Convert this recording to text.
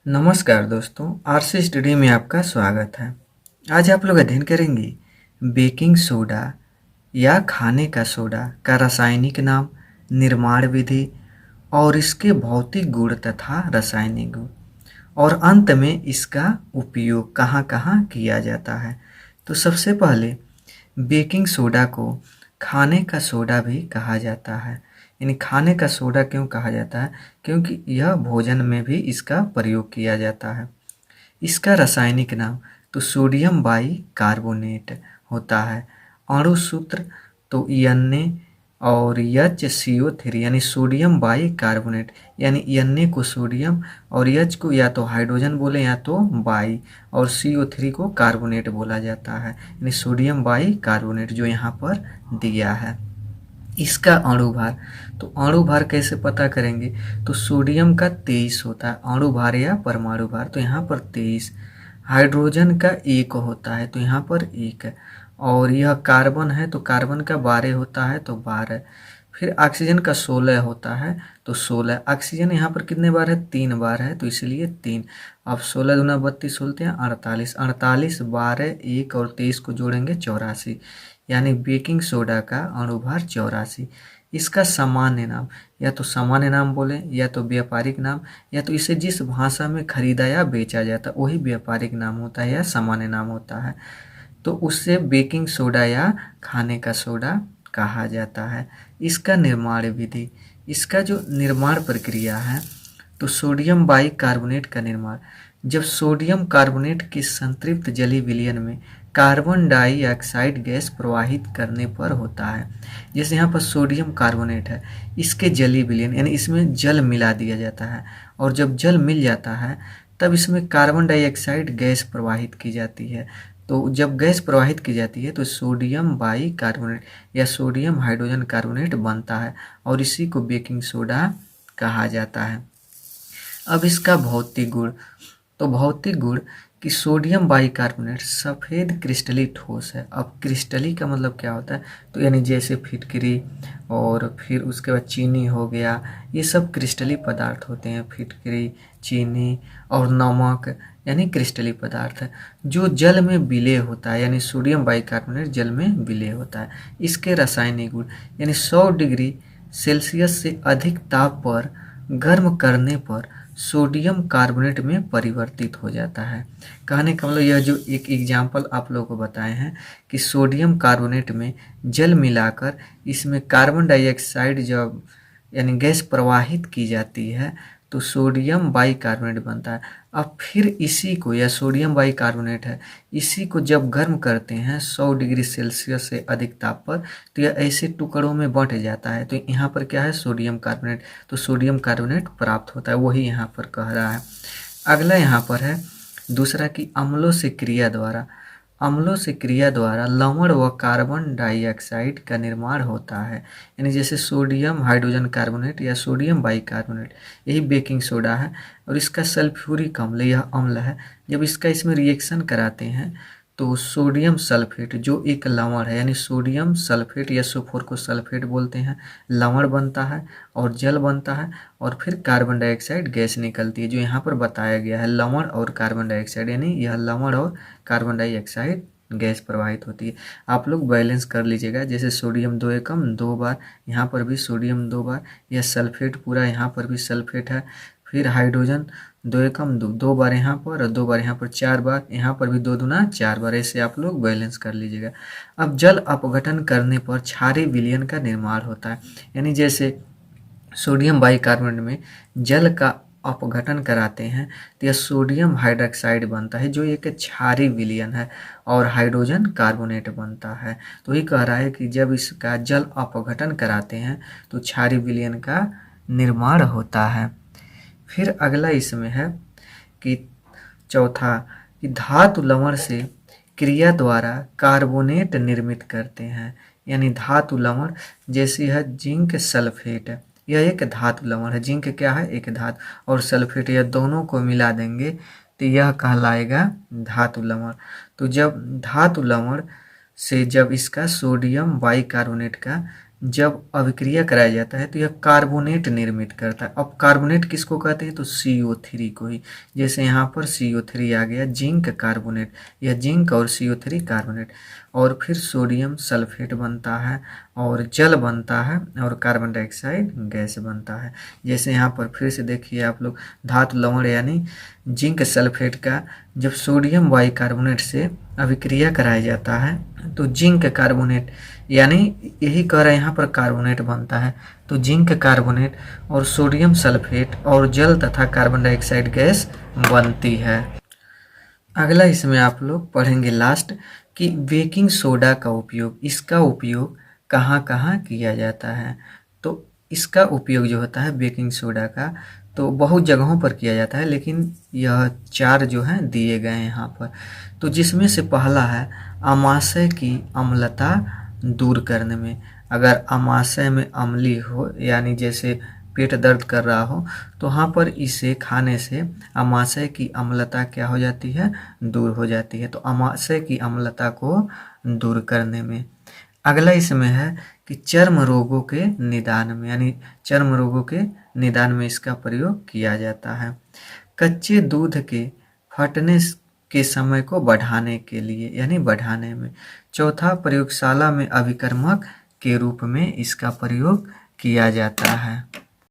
नमस्कार दोस्तों, RC study में आपका स्वागत है। आज आप लोग अध्ययन करेंगे बेकिंग सोडा या खाने का सोडा का रासायनिक नाम, निर्माण विधि और इसके भौतिक गुण तथा रासायनिक गुण, और अंत में इसका उपयोग कहाँ कहाँ किया जाता है। तो सबसे पहले बेकिंग सोडा को खाने का सोडा भी कहा जाता है। यानी खाने का सोडा क्यों कहा जाता है? क्योंकि यह भोजन में भी इसका प्रयोग किया जाता है। इसका रासायनिक नाम तो सोडियम बाई कार्बोनेट होता है। अणु सूत्र तो Na और HCO3 यानी सोडियम बाई कार्बोनेट, यानी Na को सोडियम और H को या तो हाइड्रोजन बोले या तो बाई, और CO3 को कार्बोनेट बोला जाता है, यानी सोडियम बाई कार्बोनेट जो यहाँ पर दिया है। इसका अणु भार, तो अणु भार कैसे पता करेंगे? तो सोडियम का 23 होता है अणु भार या परमाणु भार, तो यहाँ पर 23। हाइड्रोजन का 1 होता है तो यहाँ पर 1 है, और यह कार्बन है तो कार्बन का 12 होता है तो 12। फिर ऑक्सीजन का 16 होता है तो 16। ऑक्सीजन यहाँ पर कितने बार है? 3 बार है, तो इसलिए 3। अब 16 दूना 32 होते हैं 48। 48 12 1 और 23 को जोड़ेंगे 84, यानी बेकिंग सोडा का अणुभार 84। इसका सामान्य नाम, या तो सामान्य नाम बोले या तो व्यापारिक नाम, या तो इसे जिस भाषा में खरीदा या बेचा जाता है वही व्यापारिक नाम होता है या सामान्य नाम होता है, तो उससे बेकिंग सोडा या खाने का सोडा कहा जाता है। इसका निर्माण विधि, इसका जो निर्माण प्रक्रिया है तो सोडियम बाई कार्बोनेट का निर्माण जब सोडियम कार्बोनेट के संतृप्त जलीय विलयन में कार्बन डाइऑक्साइड गैस प्रवाहित करने पर होता है। जैसे यहाँ पर सोडियम कार्बोनेट है, इसके जलीय विलयन यानी इसमें जल मिला दिया जाता है, और जब जल मिल जाता है तब इसमें कार्बन डाइऑक्साइड गैस प्रवाहित की जाती है। तो जब गैस प्रवाहित की जाती है तो सोडियम बाई कार्बोनेट या सोडियम हाइड्रोजन कार्बोनेट बनता है, और इसी को बेकिंग सोडा कहा जाता है। अब इसका भौतिक गुण, तो भौतिक गुण कि सोडियम बाइकार्बोनेट सफ़ेद क्रिस्टली ठोस है। अब क्रिस्टली का मतलब क्या होता है? तो यानी जैसे फिटकरी और फिर उसके बाद चीनी हो गया, ये सब क्रिस्टली पदार्थ होते हैं। फिटकरी, चीनी और नमक यानी क्रिस्टली पदार्थ है जो जल में विलय होता है, यानी सोडियम बाइकार्बोनेट जल में विलय होता है। इसके रासायनिक गुण यानी 100 डिग्री सेल्सियस से अधिक ताप पर गर्म करने पर सोडियम कार्बोनेट में परिवर्तित हो जाता है। कहने का मतलब यह जो एक एग्जाम्पल आप लोगों को बताए हैं कि सोडियम कार्बोनेट में जल मिलाकर इसमें कार्बन डाइऑक्साइड जब यानी गैस प्रवाहित की जाती है तो सोडियम बाइकार्बोनेट बनता है। अब फिर इसी को, या सोडियम बाइकार्बोनेट है, इसी को जब गर्म करते हैं 100 डिग्री सेल्सियस से अधिक ताप पर तो यह ऐसे टुकड़ों में बंट जाता है। तो यहाँ पर क्या है? सोडियम कार्बोनेट, तो सोडियम कार्बोनेट प्राप्त होता है, वही यहाँ पर कह रहा है। अगला यहाँ पर है दूसरा कि अम्लों से क्रिया द्वारा लवण व कार्बन डाइऑक्साइड का निर्माण होता है। यानी जैसे सोडियम हाइड्रोजन कार्बोनेट या सोडियम बाइकार्बोनेट, यही बेकिंग सोडा है, और इसका सल्फ्यूरिक अम्ल, यह अम्ल है, जब इसका इसमें रिएक्शन कराते हैं तो सोडियम सल्फेट जो एक लवण है, यानी सोडियम सल्फेट या सोफोर को सल्फेट बोलते हैं, लवण बनता है और जल बनता है, और फिर कार्बन डाइऑक्साइड गैस निकलती है जो यहाँ पर बताया गया है। लवण और कार्बन डाइऑक्साइड, यानी यह लवण और कार्बन डाइऑक्साइड गैस प्रवाहित होती है। आप लोग बैलेंस कर लीजिएगा, जैसे सोडियम 2 एकम 2 बार, यहाँ पर भी सोडियम 2 बार, यह सल्फेट पूरा, यहाँ पर भी सल्फेट है। फिर हाइड्रोजन 2 एकम 2 बार यहाँ पर और 2 बार यहाँ पर, 4 बार, यहाँ पर भी 2 दूना 4 बार, ऐसे आप लोग बैलेंस कर लीजिएगा। अब जल अपघटन करने पर क्षारीय विलयन का निर्माण होता है, यानी जैसे सोडियम बाइकार्बोनेट में जल का अपघटन कराते हैं तो यह सोडियम हाइड्रोक्साइड बनता है जो एक क्षारीय विलयन है, और हाइड्रोजन कार्बोनेट बनता है। तो ये कह रहा है कि जब इसका जल अपघटन कराते हैं तो क्षारीय विलयन का निर्माण होता है। फिर अगला इसमें है कि चौथा कि धातु लवण से क्रिया द्वारा कार्बोनेट निर्मित करते हैं। यानी धातु लवण जैसे है जिंक सल्फेट, यह एक धातु लवण है। जिंक क्या है? एक धातु, और सल्फेट, यह दोनों को मिला देंगे तो यह कहलाएगा धातु लवण। तो जब धातु लवण से जब इसका सोडियम बाइकार्बोनेट का जब अभिक्रिया कराया जाता है तो यह कार्बोनेट निर्मित करता है। अब कार्बोनेट किसको कहते हैं, तो CO3 को ही। जैसे यहाँ पर CO3 आ गया, जिंक कार्बोनेट, यह जिंक और CO3 कार्बोनेट। और फिर सोडियम सल्फेट बनता है और जल बनता है और कार्बन डाइऑक्साइड गैस बनता है। जैसे यहाँ पर फिर से देखिए आप लोग, धातु लवण यानी जिंक सल्फेट का जब सोडियम बाइकार्बोनेट से अभिक्रिया कराया जाता है तो जिंक कार्बोनेट, यानी यही कह रहे हैं यहाँ पर कार्बोनेट बनता है, तो जिंक कार्बोनेट और सोडियम सल्फेट और जल तथा कार्बन डाइऑक्साइड गैस बनती है। अगला इसमें आप लोग पढ़ेंगे लास्ट कि बेकिंग सोडा का उपयोग, इसका उपयोग कहाँ कहाँ किया जाता है। तो इसका उपयोग जो होता है बेकिंग सोडा का, तो बहुत जगहों पर किया जाता है, लेकिन यह 4 जो हैं दिए गए हैं यहाँ पर। तो जिसमें से पहला है आमाशय की अम्लता दूर करने में। अगर आमाशय में अम्लीय हो, यानी जैसे पेट दर्द कर रहा हो, तो वहाँ पर इसे खाने से आमाशय की अम्लता क्या हो जाती है, दूर हो जाती है। तो आमाशय की अम्लता को दूर करने में। अगला इसमें है कि चर्म रोगों के निदान में, यानी चर्म रोगों के निदान में इसका प्रयोग किया जाता है। कच्चे दूध के फटने के समय को बढ़ाने के लिए, यानी बढ़ाने में। चौथा, प्रयोगशाला में अभिकर्मक के रूप में इसका प्रयोग किया जाता है।